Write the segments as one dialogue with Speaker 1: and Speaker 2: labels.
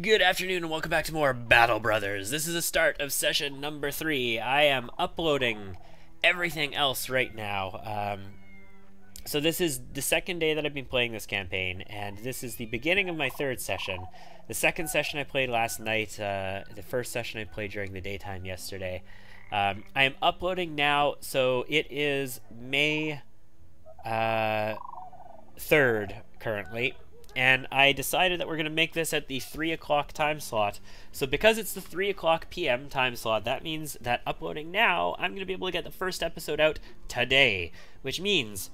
Speaker 1: Good afternoon and welcome back to more Battle Brothers. This is the start of session number 3. I am uploading everything else right now. So this is the second day that I've been playing this campaign, and this is the beginning of my third session. The second session I played last night, the first session I played during the daytime yesterday. I am uploading now, so it is May 3rd currently. And I decided that we're going to make this at the 3 o'clock time slot. So because it's the 3 o'clock p.m. time slot, that means that uploading now, I'm going to be able to get the first episode out today. Which means,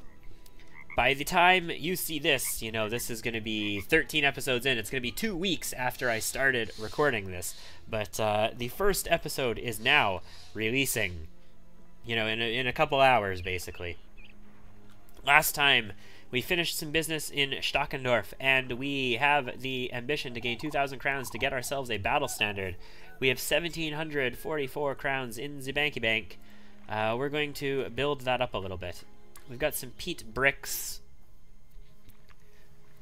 Speaker 1: by the time you see this, you know, this is going to be 13 episodes in. It's going to be 2 weeks after I started recording this. But the first episode is now releasing, you know, in a couple hours, basically. Last time, we finished some business in Stockendorf, and we have the ambition to gain 2,000 crowns to get ourselves a battle standard. We have 1,744 crowns in the banky bank. We're going to build that up a little bit. We've got some peat bricks,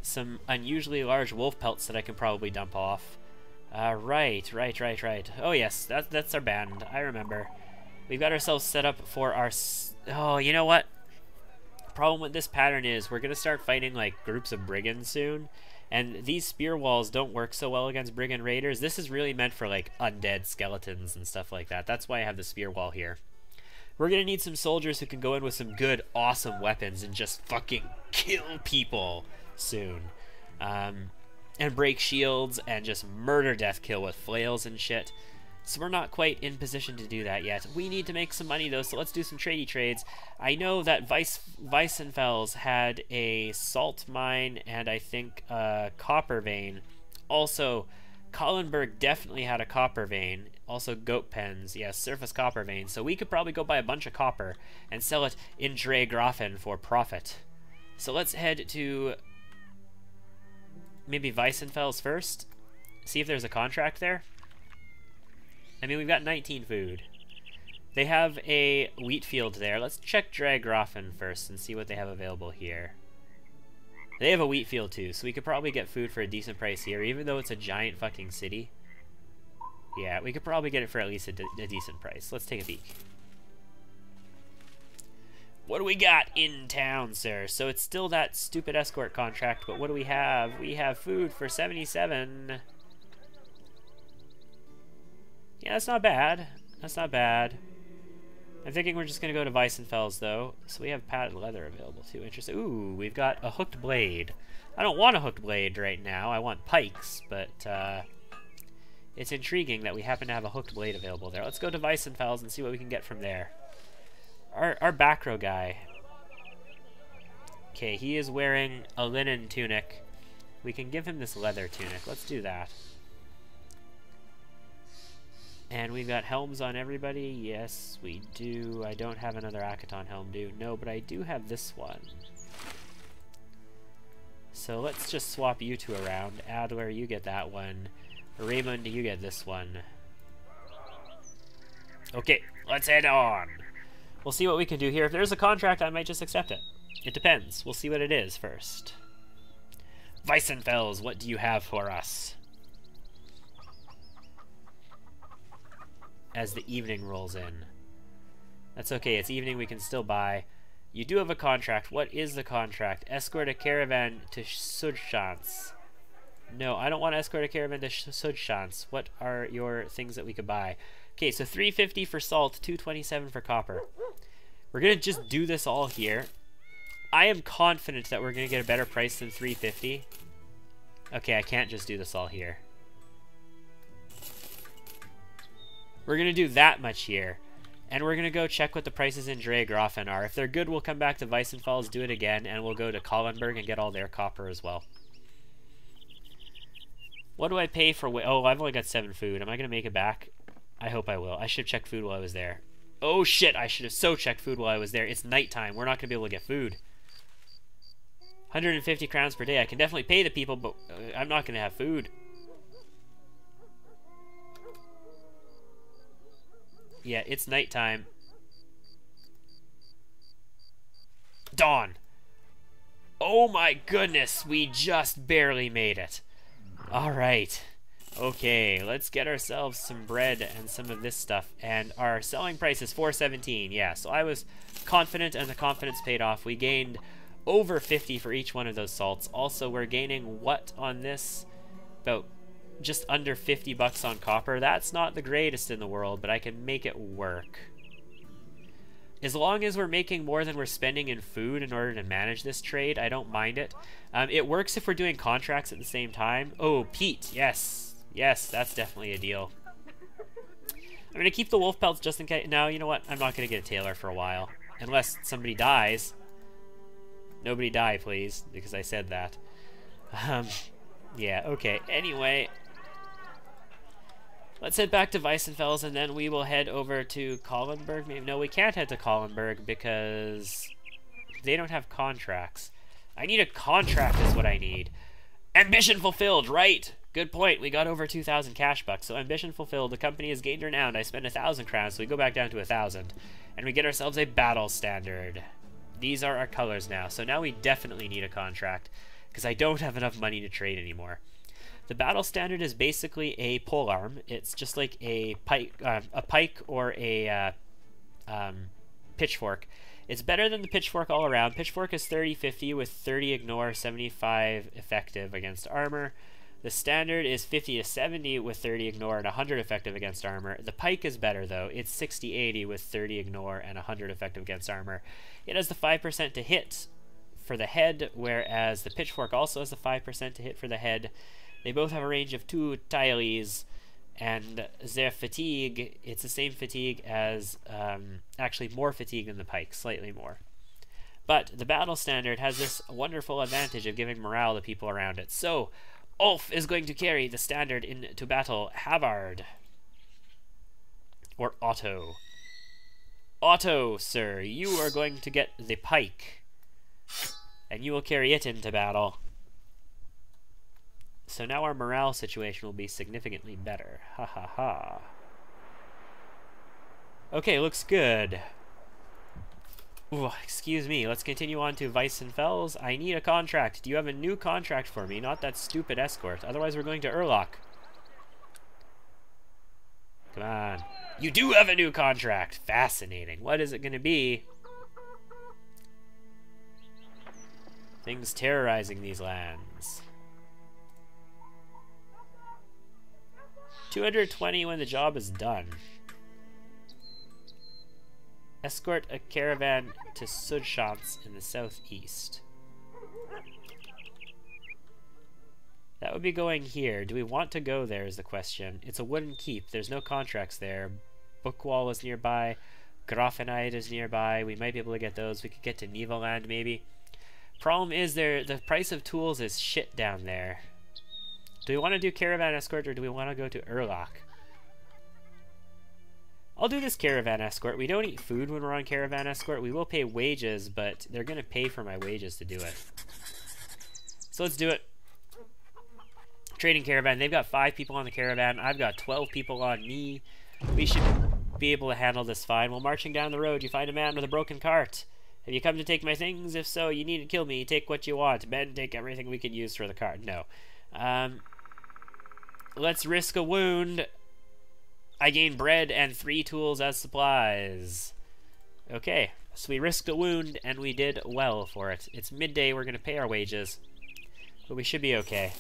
Speaker 1: some unusually large wolf pelts that I can probably dump off. Right. Oh yes, that's our band. I remember. We've got ourselves set up for our... Oh, you know what? Problem with this pattern is we're going to start fighting like groups of brigands soon, and these spear walls don't work so well against brigand raiders. This is really meant for like undead skeletons and stuff like that. That's why I have the spear wall here. We're going to need some soldiers who can go in with some good, awesome weapons and just fucking kill people soon. And break shields and just murder death kill with flails and shit. So we're not quite in position to do that yet. We need to make some money though, so let's do some tradey trades. I know that Weissenfels had a salt mine and I think a copper vein. Also, Kallenberg definitely had a copper vein. Also goat pens, yes, surface copper vein. So we could probably go buy a bunch of copper and sell it in Dreygrafen for profit. So let's head to maybe Weissenfels first. See if there's a contract there. I mean, we've got 19 food. They have a wheat field there. Let's check Dreygrafen first and see what they have available here. They have a wheat field too, so we could probably get food for a decent price here, even though it's a giant fucking city. Yeah, we could probably get it for at least a decent price. Let's take a peek. What do we got in town, sir? So it's still that stupid escort contract, but what do we have? We have food for 77. Yeah, that's not bad. That's not bad. I'm thinking we're just going to go to Weissenfels, though. So we have padded leather available, too. Interesting. Ooh, we've got a hooked blade. I don't want a hooked blade right now. I want pikes, but it's intriguing that we happen to have a hooked blade available there. Let's go to Weissenfels and see what we can get from there. Our back row guy. Okay, he is wearing a linen tunic. We can give him this leather tunic. Let's do that. And we've got helms on everybody. Yes, we do. I don't have another Akaton helm, no, but I do have this one. So let's just swap you two around. Adler, you get that one. Raymond, you get this one. Okay, let's head on. We'll see what we can do here. If there's a contract, I might just accept it. It depends. We'll see what it is first. Weissenfels, what do you have for us? As the evening rolls in. That's okay, it's evening, we can still buy. You do have a contract. What is the contract? Escort a caravan to Sudschans. No, I don't want to escort a caravan to Sudschans. What are your things that we could buy? Okay, so 350 for salt, 227 for copper. We're gonna just do this all here. I am confident that we're gonna get a better price than 350. Okay, I can't just do this all here. We're going to do that much here. And we're going to go check what the prices in Dreygrafen are. If they're good, we'll come back to Weissenfels, do it again, and we'll go to Kallenberg and get all their copper as well. What do I pay for... Oh, I've only got 7 food. Am I going to make it back? I hope I will. I should have checked food while I was there. Oh, shit! I should have so checked food while I was there. It's nighttime. We're not going to be able to get food. 150 crowns per day. I can definitely pay the people, but I'm not going to have food. Yeah, it's nighttime. Dawn. Oh my goodness, we just barely made it. Alright. Okay, let's get ourselves some bread and some of this stuff. And our selling price is 417. Yeah, so I was confident and the confidence paid off. We gained over 50 for each one of those salts. Also, we're gaining what on this? About just under 50 bucks on copper. That's not the greatest in the world, but I can make it work. As long as we're making more than we're spending in food in order to manage this trade, I don't mind it. It works if we're doing contracts at the same time. Oh, Pete, yes. Yes, that's definitely a deal. I'm going to keep the wolf pelts just in case. No, you know what? I'm not going to get a tailor for a while. Unless somebody dies. Nobody die, please, because I said that. Yeah, okay. Anyway, let's head back to Weissenfels, and then we will head over to Kollenberg. Maybe, no, we can't head to Kollenberg because they don't have contracts. I need a contract is what I need. Ambition fulfilled, right? Good point. We got over 2,000 cash bucks. So ambition fulfilled. The company is gained renowned. I spend 1,000 crowns, so we go back down to 1,000. And we get ourselves a battle standard. These are our colors now. So now we definitely need a contract because I don't have enough money to trade anymore. The battle standard is basically a polearm. It's just like a pike or a pitchfork. It's better than the pitchfork all around. Pitchfork is 30-50 with 30 ignore, 75 effective against armor. The standard is 50-70 with 30 ignore and 100 effective against armor. The pike is better though. It's 60-80 with 30 ignore and 100 effective against armor. It has the 5% to hit for the head, whereas the pitchfork also has the 5% to hit for the head. They both have a range of 2 tiles, and their fatigue, it's the same fatigue as, actually more fatigue than the pike, slightly more. But the battle standard has this wonderful advantage of giving morale to people around it. So, Ulf is going to carry the standard into battle. Havard. Or Otto. Otto, sir, you are going to get the pike. And you will carry it into battle. So now our morale situation will be significantly better. Ha ha ha. Okay, looks good. Ooh, excuse me. Let's continue on to Weissenfels. I need a contract. Do you have a new contract for me? Not that stupid escort. Otherwise, we're going to Urlach. Come on. You do have a new contract. Fascinating. What is it going to be? Things terrorizing these lands. 220 when the job is done. Escort a caravan to Sudschanz in the southeast. That would be going here. Do we want to go there is the question. It's a wooden keep. There's no contracts there. Bookwall is nearby. Grafenheid is nearby. We might be able to get those. We could get to Niveland maybe. Problem is the price of tools is shit down there. Do we want to do caravan escort or do we want to go to Urlach? I'll do this caravan escort. We don't eat food when we're on caravan escort. We will pay wages, but they're going to pay for my wages to do it. So let's do it. Trading caravan. They've got 5 people on the caravan. I've got 12 people on me. We should be able to handle this fine. While marching down the road, you find a man with a broken cart. Have you come to take my things? If so, you need to kill me. Take what you want. Men, take everything we can use for the cart. No. Let's risk a wound. I gain bread and 3 tools as supplies. Okay, so we risked a wound and we did well for it. It's midday, we're going to pay our wages, but we should be okay.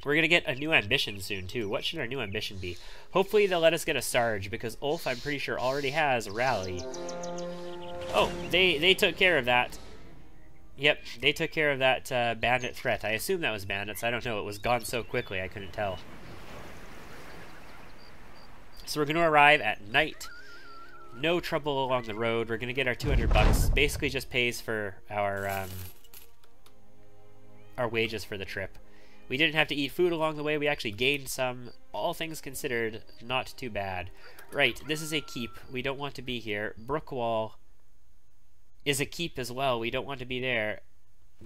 Speaker 1: We're going to get a new ambition soon too. What should our new ambition be? Hopefully they'll let us get a Sarge, because Ulf, I'm pretty sure, already has Rally. Oh, they took care of that. Yep, they took care of that bandit threat. I assume that was bandits. I don't know. It was gone so quickly I couldn't tell. So we're going to arrive at night. No trouble along the road. We're going to get our 200 bucks. Basically just pays for our wages for the trip. We didn't have to eat food along the way. We actually gained some. All things considered, not too bad. Right, this is a keep. We don't want to be here. Brookwall is a keep as well. We don't want to be there.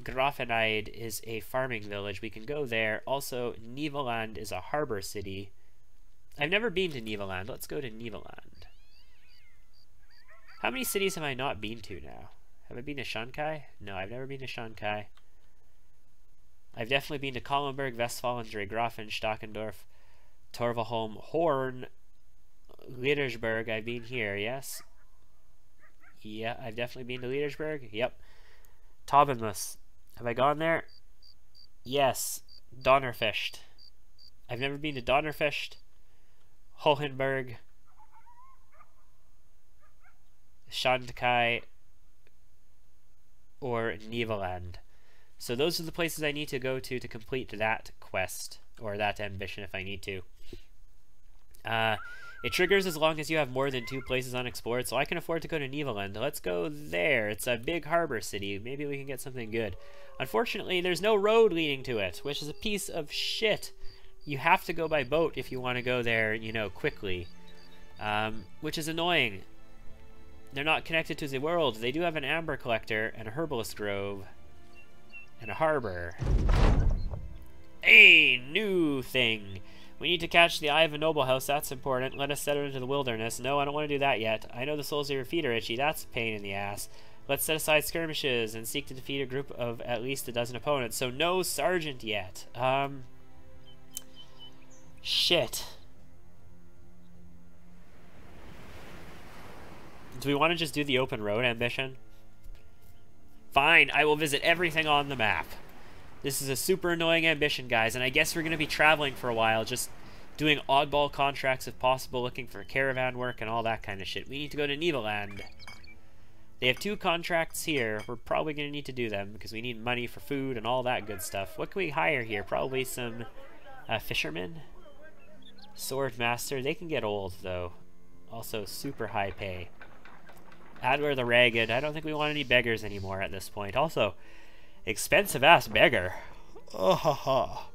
Speaker 1: Grafenheid is a farming village. We can go there. Also, Niveland is a harbor city. I've never been to Niveland. Let's go to Niveland. How many cities have I not been to now? Have I been to Shanghai? No, I've never been to Shanghai. I've definitely been to Kallenberg, Westfalen, Drehgrafen, Stockendorf, Torvaholm, Horn, Liedersberg. I've been here, yes? Yeah, I've definitely been to Liedersberg. Yep. Taubenmus. Have I gone there? Yes. Donnerfest. I've never been to Donnerfest, Hohenberg, Schandkai, or Neveland. So those are the places I need to go to complete that quest, or that ambition if I need to. It triggers as long as you have more than 2 places unexplored, so I can afford to go to Neveland. Let's go there. It's a big harbor city. Maybe we can get something good. Unfortunately, there's no road leading to it, which is a piece of shit. You have to go by boat if you want to go there, you know, quickly. Which is annoying. They're not connected to the world. They do have an amber collector and a herbalist grove. And a harbor. A new thing. We need to catch the eye of a noble house. That's important. Let us set it into the wilderness. No, I don't want to do that yet. I know the soles of your feet are itchy. That's a pain in the ass. Let's set aside skirmishes and seek to defeat a group of at least a dozen opponents. So no sergeant yet. Shit. Do we want to just do the open road ambition? Fine, I will visit everything on the map. This is a super annoying ambition, guys, and I guess we're going to be traveling for a while, just doing oddball contracts if possible, looking for caravan work and all that kind of shit. We need to go to Neveland. They have 2 contracts here. We're probably going to need to do them because we need money for food and all that good stuff. What can we hire here? Probably some fishermen? Sword master. They can get old, though. Also, super high pay. Adler the Ragged. I don't think we want any beggars anymore at this point. Also, expensive-ass beggar. Oh, ha, ha.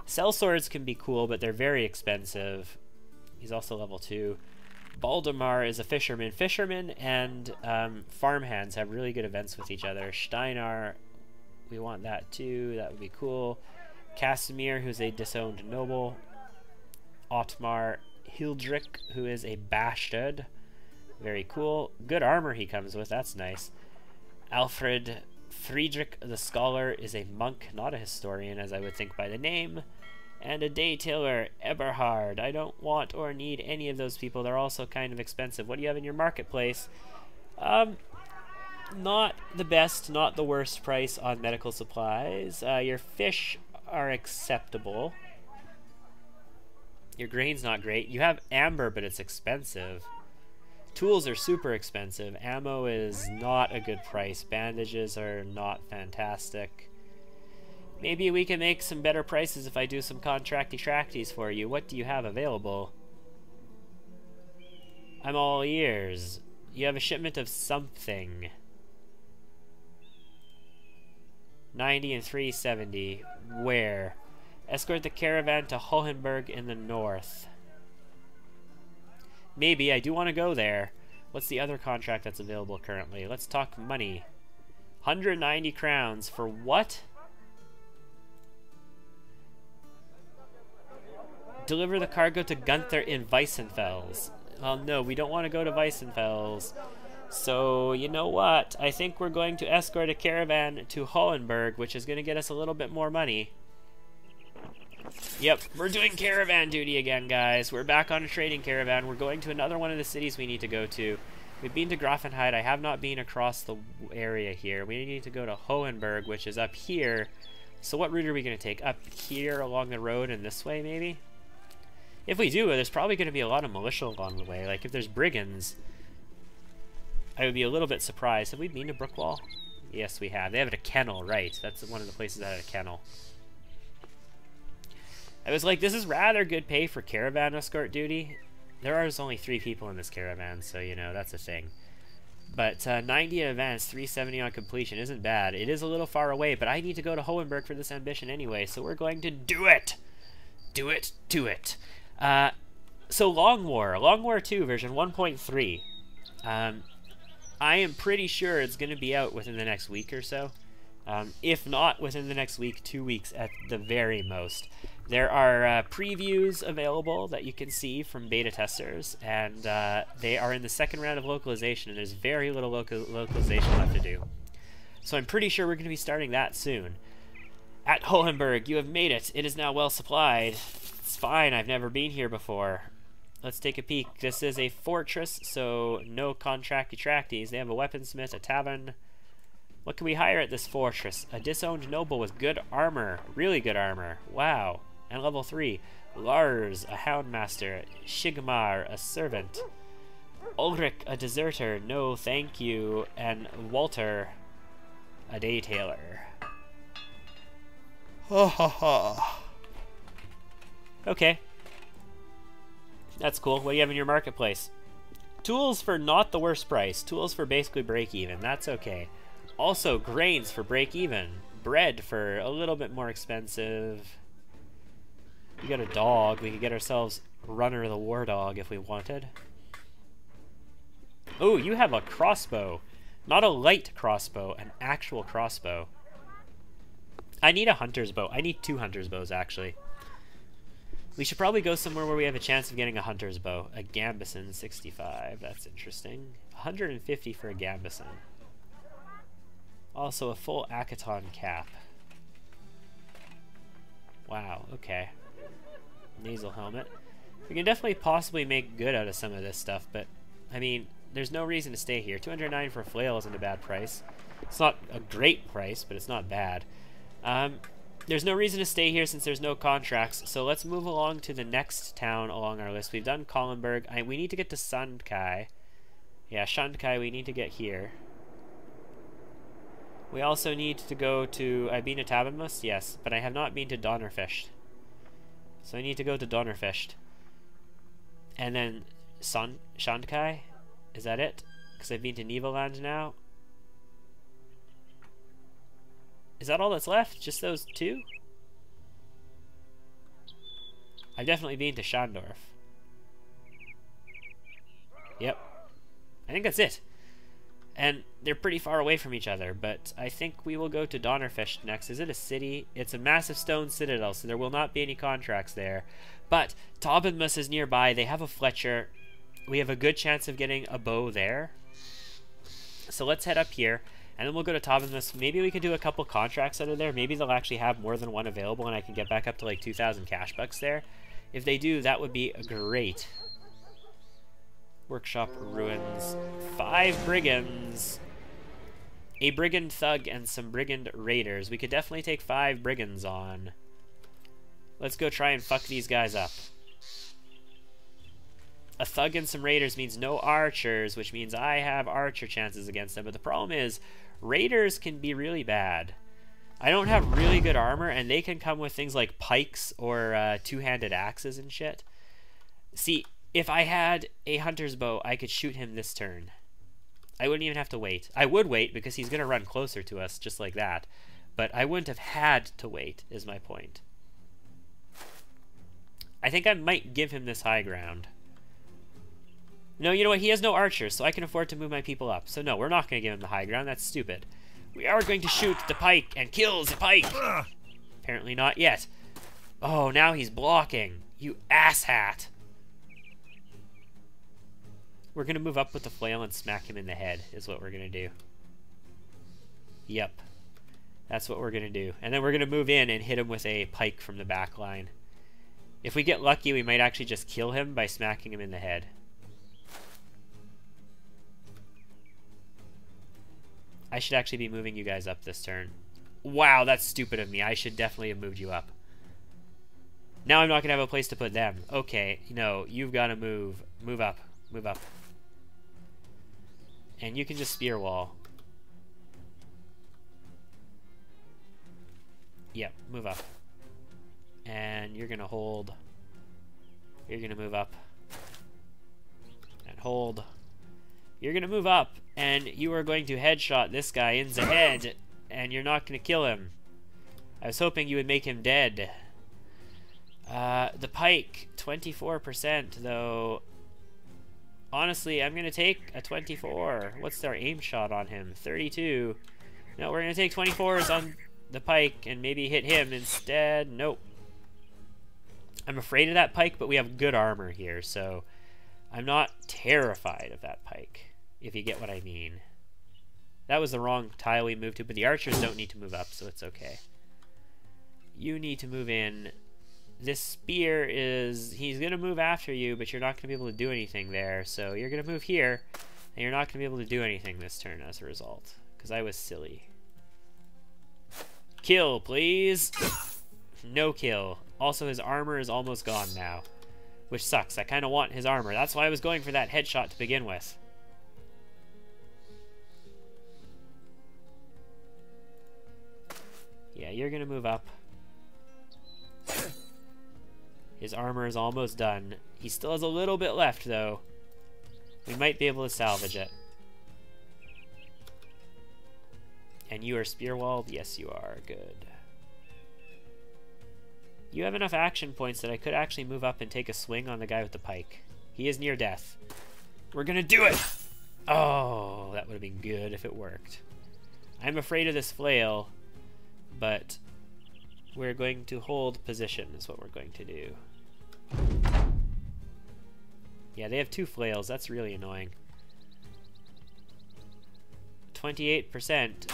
Speaker 1: Sellswords can be cool, but they're very expensive. He's also level 2. Baldemar is a fisherman. Fishermen and farmhands have really good events with each other. Steinar, we want that too. That would be cool. Casimir, who's a disowned noble. Ottmar Hildrick, who is a bastard. Very cool. Good armor he comes with. That's nice. Alfred Friedrich the Scholar is a monk, not a historian, as I would think by the name. And a day tailor, Eberhard. I don't want or need any of those people. They're also kind of expensive. What do you have in your marketplace? Not the best, not the worst price on medical supplies. Your fish are acceptable. Your grain's not great. You have amber, but it's expensive. Tools are super expensive. Ammo is not a good price. Bandages are not fantastic. Maybe we can make some better prices if I do some contracty-tracties for you. What do you have available? I'm all ears. You have a shipment of something. 90 and 370. Where? Escort the caravan to Hohenberg in the north. Maybe. I do want to go there. What's the other contract that's available currently? Let's talk money. 190 crowns. For what? Deliver the cargo to Gunther in Weissenfels. Well, no, we don't want to go to Weissenfels. So, you know what? I think we're going to escort a caravan to Hohenberg, which is going to get us a little bit more money. Yep, we're doing caravan duty again, guys. We're back on a trading caravan. We're going to another one of the cities we need to go to. We've been to Grafenheid. I have not been across the area here. We need to go to Hohenberg, which is up here. So what route are we going to take? Up here along the road and this way, maybe? If we do, there's probably going to be a lot of militia along the way. Like, if there's brigands, I would be a little bit surprised. Have we been to Brookwall? Yes, we have. They have a kennel, right. That's one of the places that had a kennel. I was like, this is rather good pay for caravan escort duty. There are only 3 people in this caravan, so, you know, that's a thing. But 90 in advance, 370 on completion isn't bad. It is a little far away, but I need to go to Hohenberg for this ambition anyway, so we're going to do it! Do it, do it. So Long War 2 version 1.3. I am pretty sure it's going to be out within the next week or so. If not within the next week, 2 weeks at the very most. There are previews available that you can see from beta testers, and they are in the second round of localization, and there's very little localization left to do. So I'm pretty sure we're going to be starting that soon. At Hohenberg, you have made it. It is now well supplied. It's fine. I've never been here before. Let's take a peek. This is a fortress, so no contracty-tracties. They have a weaponsmith, a tavern. What can we hire at this fortress? A disowned noble with good armor. Really good armor. Wow. And level 3. Lars, a houndmaster. Shigmar, a servant. Ulrich, a deserter. No, thank you. And Walter, a day tailor. Ha ha ha. Okay. That's cool. What do you have in your marketplace? Tools for not the worst price. Tools for basically break even. That's okay. Also, grains for break even. Bread for a little bit more expensive. We got a dog. We could get ourselves Runner the War Dog if we wanted. Oh, you have a crossbow. Not a light crossbow, an actual crossbow. I need a hunter's bow. I need 2 hunter's bows, actually. We should probably go somewhere where we have a chance of getting a hunter's bow. A gambeson, 65. That's interesting. 150 for a gambeson. Also, a full Akaton cap. Wow, okay. Nasal helmet. We can definitely possibly make good out of some of this stuff, but, I mean, there's no reason to stay here. 209 for a flail isn't a bad price. It's not a great price, but it's not bad. There's no reason to stay here since there's no contracts, so let's move along to the next town along our list. We've done Kollenberg. We need to get to Sandkai. Yeah, Shandkai we need to get here. We also need to go to... I've been to Tabenmus? Yes, but I have not been to Donnerfest. So I need to go to Donnerfest. And then Shandkai? Is that it? Because I've been to Niveland now. Is that all that's left? Just those 2? I've definitely been to Schandorf. Yep. I think that's it. And they're pretty far away from each other, but I think we will go to Donnerfest next. Is it a city? It's a massive stone citadel, so there will not be any contracts there. But Taubenmus is nearby. They have a Fletcher. We have a good chance of getting a bow there. So let's head up here. And then we'll go to Taubenmus. Maybe we could do a couple contracts out of there. Maybe they'll actually have more than one available and I can get back up to like 2,000 cash bucks there. If they do, that would be great. Workshop ruins. 5 brigands. A brigand thug and some brigand raiders. We could definitely take 5 brigands on. Let's go try and fuck these guys up. A thug and some raiders means no archers, which means I have archer chances against them. But the problem is, raiders can be really bad. I don't have really good armor, and they can come with things like pikes or two-handed axes and shit. See, if I had a hunter's bow, I could shoot him this turn. I wouldn't even have to wait. I would wait, because he's going to run closer to us, just like that. But I wouldn't have had to wait, is my point. I think I might give him this high ground. No, you know what? He has no archers, so I can afford to move my people up. So no, we're not going to give him the high ground. That's stupid. We are going to shoot the pike and kill the pike. Apparently not yet. Oh, now he's blocking. You asshat. We're going to move up with the flail and smack him in the head, is what we're going to do. Yep. That's what we're going to do. And then we're going to move in and hit him with a pike from the back line. If we get lucky, we might actually just kill him by smacking him in the head. I should actually be moving you guys up this turn. Wow, that's stupid of me. I should definitely have moved you up. Now I'm not going to have a place to put them. Okay, no, you've got to move. Move up. Move up. And you can just spear wall. Yep, move up. And you're going to hold. You're going to move up. And hold. You're going to move up. And you are going to headshot this guy in the head. And you're not going to kill him. I was hoping you would make him dead. The pike, 24% though. Honestly, I'm going to take a 24. What's their aim shot on him? 32. No, we're going to take 24s on the pike and maybe hit him instead. Nope. I'm afraid of that pike, but we have good armor here, so I'm not terrified of that pike, if you get what I mean. That was the wrong tile we moved to, but the archers don't need to move up, so it's okay. You need to move in. This spear is... He's going to move after you, but you're not going to be able to do anything there. So you're going to move here, and you're not going to be able to do anything this turn as a result. Because I was silly. Kill, please. No kill. Also, his armor is almost gone now. Which sucks. I kind of want his armor. That's why I was going for that headshot to begin with. Yeah, you're going to move up. His armor is almost done. He still has a little bit left, though. We might be able to salvage it. And you are spear-walled? Yes, you are. Good. You have enough action points that I could actually move up and take a swing on the guy with the pike. He is near death. We're gonna do it! Oh, that would have been good if it worked. I'm afraid of this flail, but we're going to hold position is what we're going to do. Yeah, they have 2 flails. That's really annoying. 28%.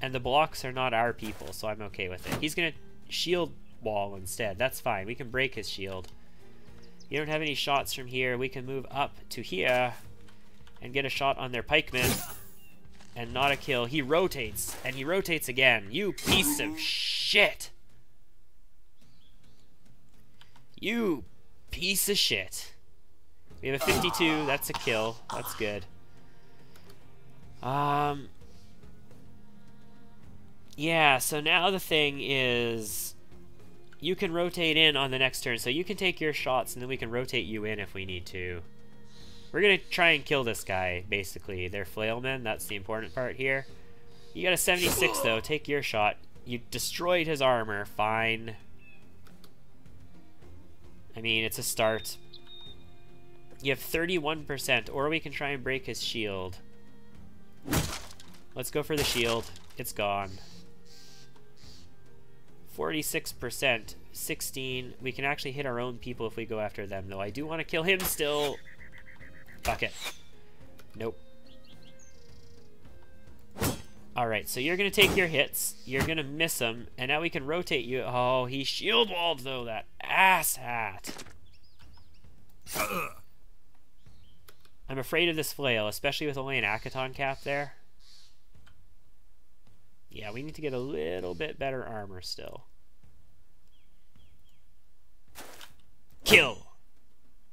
Speaker 1: And the blocks are not our people, so I'm okay with it. He's gonna shield wall instead. That's fine. We can break his shield. You don't have any shots from here. We can move up to here and get a shot on their pikemen. And not a kill. He rotates, and he rotates again. You piece of shit. You piece of shit. We have a 52. That's a kill. That's good. Yeah, so now the thing is, you can rotate in on the next turn, so you can take your shots, and then we can rotate you in if we need to. We're gonna try and kill this guy, basically. They're flailmen, that's the important part here. You got a 76, though. Take your shot. You destroyed his armor. Fine. I mean, it's a start. You have 31%, or we can try and break his shield. Let's go for the shield. It's gone. 46%, 16. We can actually hit our own people if we go after them, though. I do want to kill him still. Fuck it. Nope. Alright, so you're going to take your hits. You're going to miss them. And now we can rotate you. Oh, he shield walled, though, that ass hat. I'm afraid of this flail, especially with only an Akaton cap there. Yeah, we need to get a little bit better armor still. Kill!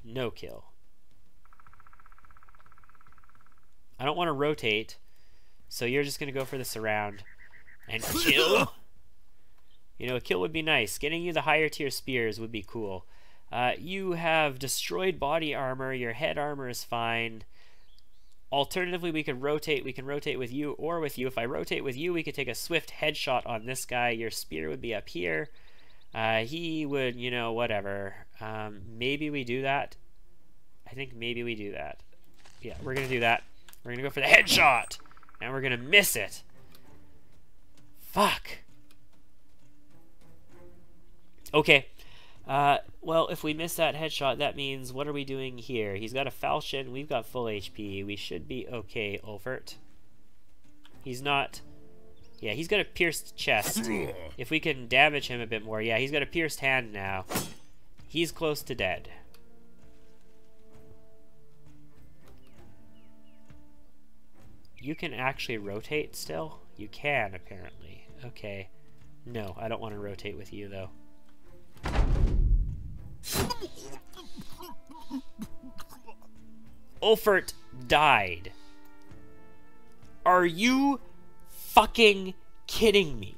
Speaker 1: No kill. I don't want to rotate, so you're just going to go for the surround. And kill? You know, a kill would be nice. Getting you the higher tier spears would be cool. You have destroyed body armor. Your head armor is fine. Alternatively, we could rotate. We can rotate with you or with you. If I rotate with you, we could take a swift headshot on this guy. Your spear would be up here. He would, you know, whatever. Maybe we do that. I think maybe we do that. Yeah, we're going to do that. We're going to go for the headshot. And we're going to miss it. Fuck. Okay. Well, if we miss that headshot, that means, what are we doing here? He's got a falchion, we've got full HP. We should be okay, Ulfert. He's not... Yeah, he's got a pierced chest. If we can damage him a bit more. Yeah, he's got a pierced hand now. He's close to dead. You can actually rotate still? You can, apparently. Okay. No, I don't want to rotate with you, though. Ulfert died. Are you fucking kidding me?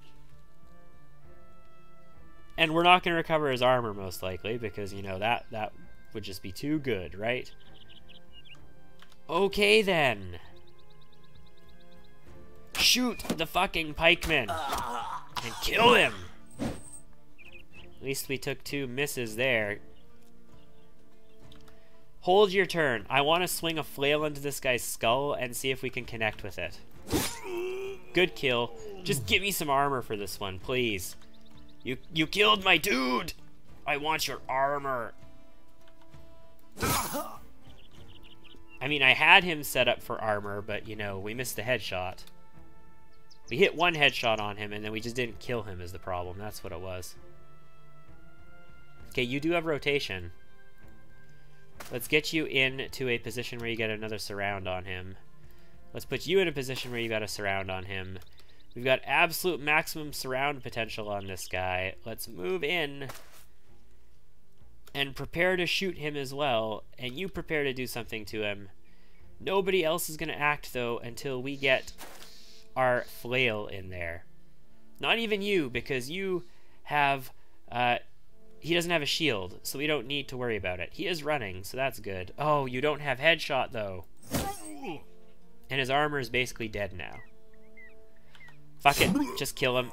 Speaker 1: And we're not going to recover his armor, most likely, because, you know, that would just be too good, right? Okay, then. Shoot the fucking pikeman and kill him. At least we took 2 misses there. Hold your turn. I want to swing a flail into this guy's skull and see if we can connect with it. Good kill. Just give me some armor for this one, please. You killed my dude! I want your armor. I mean, I had him set up for armor, but, you know, we missed the headshot. We hit one headshot on him, and then we just didn't kill him is the problem. That's what it was. Okay, you do have rotation. Let's get you into a position where you get another surround on him. Let's put you in a position where you got a surround on him. We've got absolute maximum surround potential on this guy. Let's move in and prepare to shoot him as well. And you prepare to do something to him. Nobody else is going to act, though, until we get our flail in there. Not even you, because you have... he doesn't have a shield, so we don't need to worry about it. He is running, so that's good. Oh, you don't have headshot, though. And his armor is basically dead now. Fuck it, just kill him.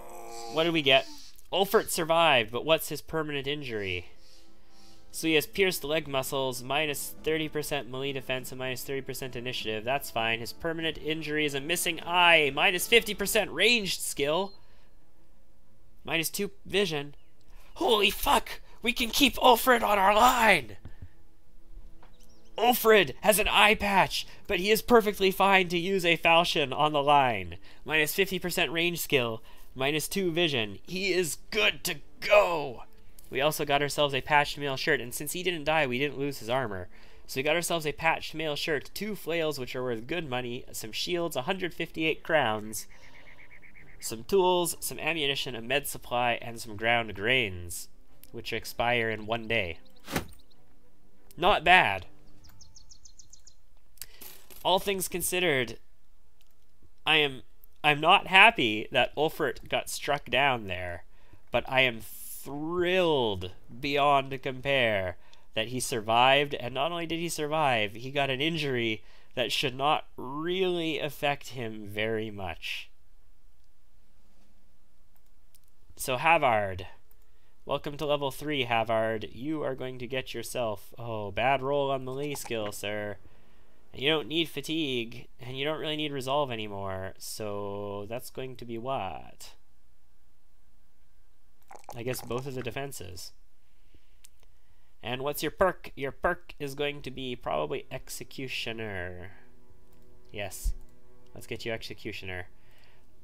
Speaker 1: What did we get? Ulfert survived, but what's his permanent injury? So he has pierced leg muscles, minus 30% melee defense, and minus 30% initiative. That's fine. His permanent injury is a missing eye, minus 50% ranged skill, minus 2 vision. Holy fuck! We can keep Ulfred on our line! Ulfred has an eye patch, but he is perfectly fine to use a falchion on the line. Minus 50% range skill, minus 2 vision. He is good to go! We also got ourselves a patched mail shirt, and since he didn't die, we didn't lose his armor. So we got ourselves a patched mail shirt, 2 flails, which are worth good money, some shields, 158 crowns, some tools, some ammunition, a med supply, and some ground grains, which expire in 1 day. Not bad. All things considered, I'm not happy that Ulfert got struck down there, but I am thrilled beyond compare that he survived, and not only did he survive, he got an injury that should not really affect him very much. So Havard, welcome to level 3, Havard. You are going to get yourself... Oh, bad roll on melee skill, sir. You don't need fatigue, and you don't really need resolve anymore, so that's going to be what? I guess both of the defenses. And what's your perk? Your perk is going to be probably Executioner. Yes, let's get you Executioner.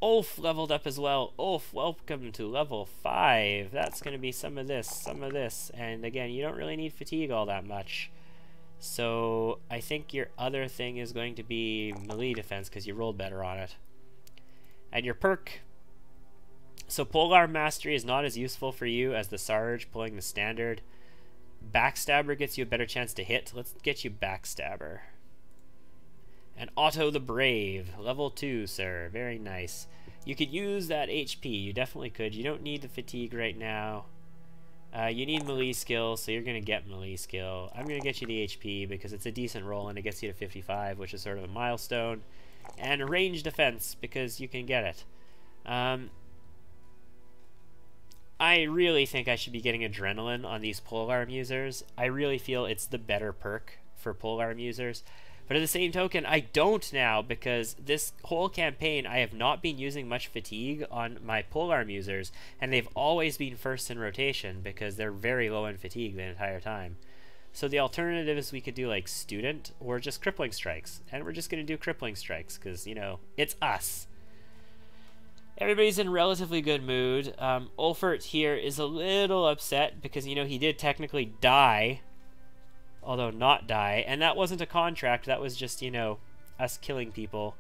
Speaker 1: Ulf leveled up as well. Ulf, welcome to level 5. That's going to be some of this, and again, you don't really need fatigue all that much. So I think your other thing is going to be melee defense because you rolled better on it. And your perk. So Polearm Mastery is not as useful for you as the Sarge pulling the standard. Backstabber gets you a better chance to hit. Let's get you Backstabber. And Otto the Brave, level 2, sir. Very nice. You could use that HP. You definitely could. You don't need the fatigue right now. You need melee skill, so you're going to get melee skill. I'm going to get you the HP because it's a decent roll and it gets you to 55, which is sort of a milestone. And range defense because you can get it. I really think I should be getting adrenaline on these polearm users. I really feel it's the better perk for polearm users. But at the same token, I don't now because this whole campaign I have not been using much fatigue on my polearm users, and they've always been first in rotation because they're very low in fatigue the entire time. So the alternative is we could do like student or just crippling strikes, and we're just going to do crippling strikes because, you know, it's us. Everybody's in relatively good mood. Ulfert here is a little upset because, you know, he did technically die, although not die, and that wasn't a contract, that was just, you know, us killing people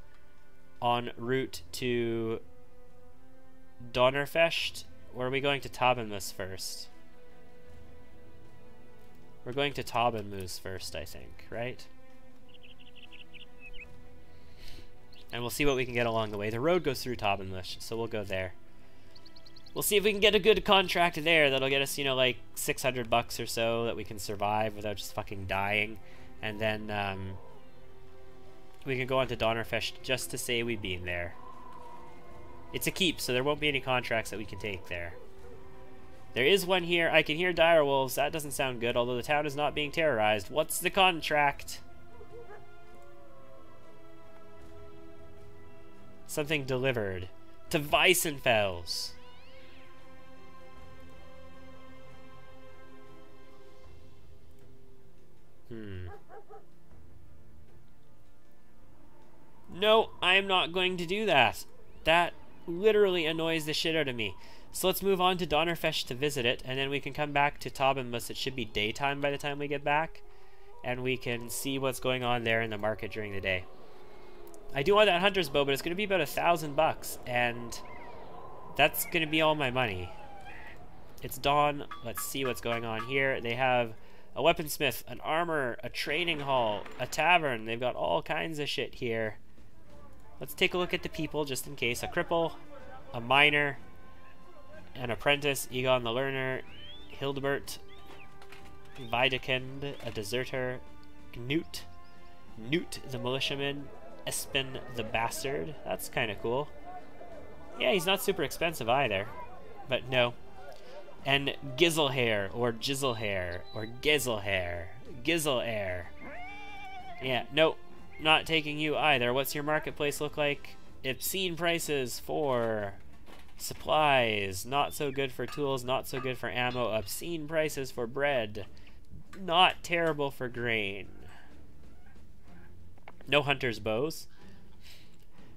Speaker 1: en route to Donnerfest. Or are we going to Tabenmus first? We're going to Tabenmus first, I think, right? And we'll see what we can get along the way. The road goes through Tabenmus, so we'll go there. We'll see if we can get a good contract there that'll get us, you know, like 600 bucks or so that we can survive without just fucking dying. And then we can go on to Donnerfest just to say we've been there. It's a keep, so there won't be any contracts that we can take there. There is one here. I can hear direwolves. That doesn't sound good, although the town is not being terrorized. What's the contract? Something delivered. To Weissenfels. No, I am not going to do that. That literally annoys the shit out of me. So let's move on to Donnerfesh to visit it, and then we can come back to Taubenmus. It should be daytime by the time we get back, and we can see what's going on there in the market during the day. I do want that hunter's bow, but it's going to be about $1,000, and that's going to be all my money. It's dawn. Let's see what's going on here. They have a weaponsmith, an armor, a training hall, a tavern. They've got all kinds of shit here. Let's take a look at the people just in case. A cripple, a miner, an apprentice, Egon the learner, Hildebert, Videkind, a deserter, Knut the militiaman, Espen the bastard. That's kind of cool. Yeah, he's not super expensive either, but no. And Gizelhair, or Gizelhair, or Gizelhair, Gizelair. Yeah, nope, not taking you either. What's your marketplace look like? Obscene prices for supplies, not so good for tools, not so good for ammo. Obscene prices for bread, not terrible for grain. No hunter's bows.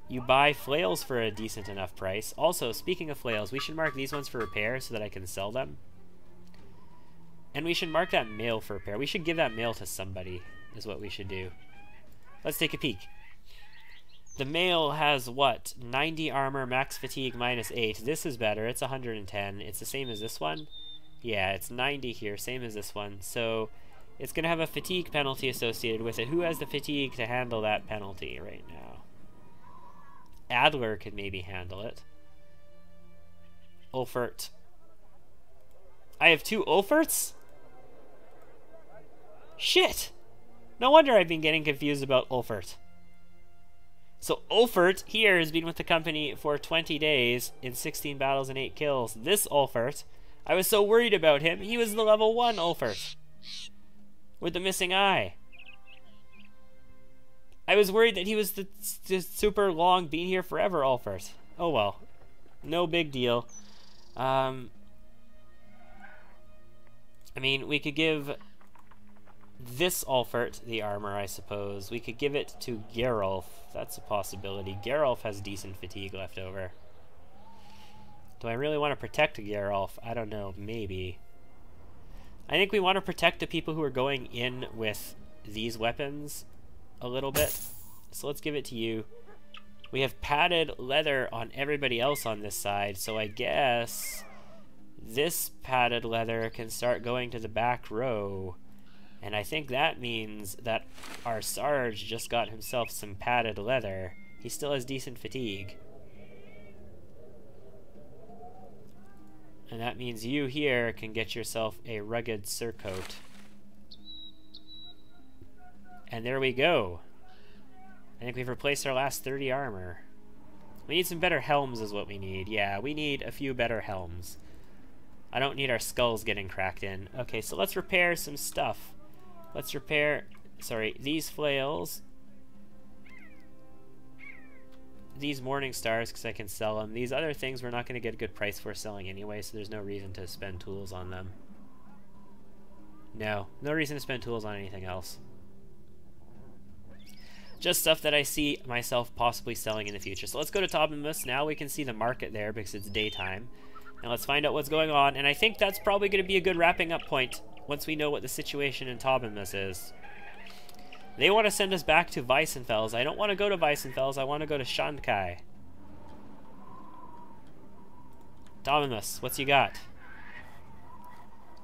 Speaker 1: You buy flails for a decent enough price. Also, speaking of flails, we should mark these ones for repair so that I can sell them. And we should mark that mail for repair. We should give that mail to somebody, is what we should do. Let's take a peek. The mail has what? 90 armor, max fatigue, -8. This is better. It's 110. It's the same as this one. Yeah, it's 90 here, same as this one. So it's going to have a fatigue penalty associated with it. Who has the fatigue to handle that penalty right now? Adler could maybe handle it. Ulfert. I have 2 Ulferts? Shit! No wonder I've been getting confused about Ulfert. So Ulfert here has been with the company for 20 days in 16 battles and 8 kills. This Ulfert, I was so worried about him. He was the level 1 Ulfert with the missing eye. I was worried that he was the super long, been here forever Ulfert. Oh well. No big deal. I mean, we could give this Ulfert the armor, I suppose. We could give it to Geralf. That's a possibility. Geralf has decent fatigue left over. Do I really want to protect Geralf? I don't know. Maybe. I think we want to protect the people who are going in with these weapons a little bit. So let's give it to you. We have padded leather on everybody else on this side, so I guess this padded leather can start going to the back row. And I think that means that our Sarge just got himself some padded leather. He still has decent fatigue. And that means you here can get yourself a rugged surcoat. And there we go. I think we've replaced our last 30 armor. We need some better helms is what we need. Yeah, we need a few better helms. I don't need our skulls getting cracked in. Okay, so let's repair some stuff. Let's repair, sorry, these flails. These morning stars, because I can sell them. These other things we're not going to get a good price for selling anyway, so there's no reason to spend tools on them. No reason to spend tools on anything else. Just stuff that I see myself possibly selling in the future. So let's go to Taubenmus. Now we can see the market there because it's daytime. And let's find out what's going on. And I think that's probably going to be a good wrapping up point once we know what the situation in Taubenmus is. They want to send us back to Weissenfels. I don't want to go to Weissenfels. I want to go to Shandkai. Taubenmus, what's you got?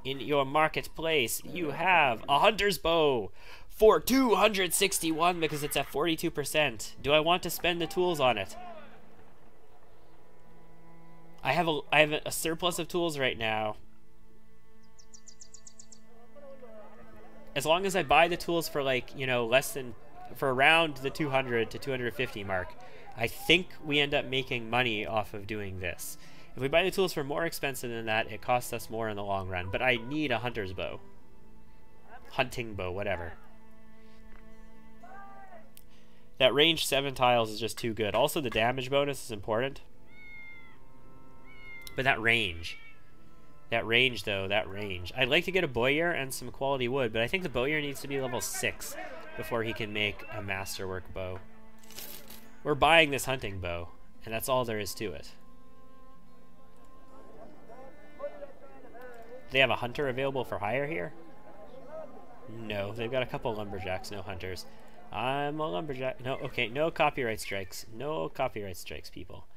Speaker 1: In your marketplace, you have a hunter's bow for 261 because it's at 42%. Do I want to spend the tools on it? I have a surplus of tools right now. As long as I buy the tools for, like, you know, for around the 200 to 250 mark, I think we end up making money off of doing this. If we buy the tools for more expensive than that, it costs us more in the long run. But I need a hunter's bow. Hunting bow, whatever. That range 7 tiles is just too good. Also, the damage bonus is important. But that range, though, that range. I'd like to get a bowyer and some quality wood, but I think the bowyer needs to be level 6 before he can make a masterwork bow. We're buying this hunting bow, and that's all there is to it. Do they have a hunter available for hire here? No, they've got a couple lumberjacks, no hunters. I'm a lumberjack. No, okay, no copyright strikes. No copyright strikes, people.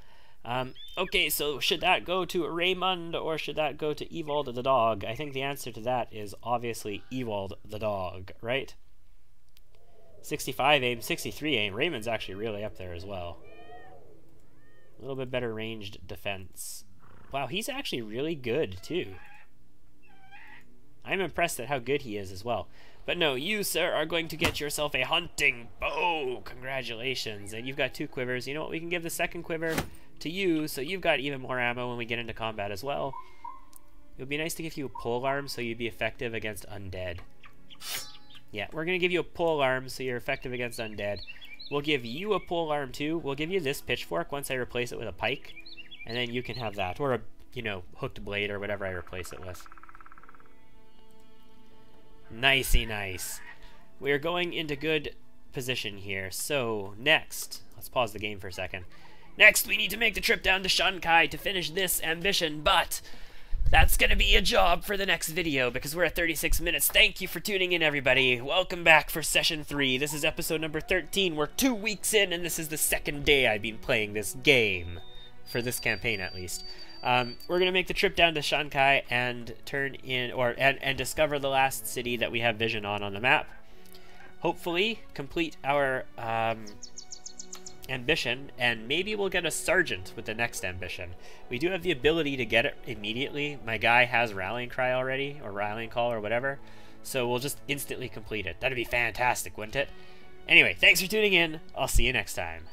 Speaker 1: Okay, so should that go to Raymond or should that go to Ewald the dog? I think the answer to that is obviously Ewald the dog, right? 65 aim, 63 aim. Raymond's actually really up there as well. A little bit better ranged defense. Wow, he's actually really good too. I'm impressed at how good he is as well. But no, you, sir, are going to get yourself a hunting bow. Congratulations. And you've got 2 quivers. You know what? We can give the second quiver to you, so you've got even more ammo when we get into combat as well. It would be nice to give you a pole arm so you'd be effective against undead. Yeah, we're going to give you a pole arm so you're effective against undead. We'll give you a pole arm too. We'll give you this pitchfork once I replace it with a pike. And then you can have that. Or a, you know, hooked blade or whatever I replace it with. Nicey nice. We're going into good position here. So, next. Let's pause the game for a second. Next, we need to make the trip down to Shankai to finish this ambition, but that's going to be a job for the next video because we're at 36 minutes. Thank you for tuning in, everybody. Welcome back for Session 3. This is episode number 13. We're 2 weeks in, and this is the second day I've been playing this game. For this campaign, at least. We're going to make the trip down to Shankai and turn in, and discover the last city that we have vision on the map. Hopefully, complete our ambition, and maybe we'll get a sergeant with the next ambition. We do have the ability to get it immediately. My guy has rallying cry already, or rallying call, or whatever, so we'll just instantly complete it. That'd be fantastic, wouldn't it? Anyway, thanks for tuning in. I'll see you next time.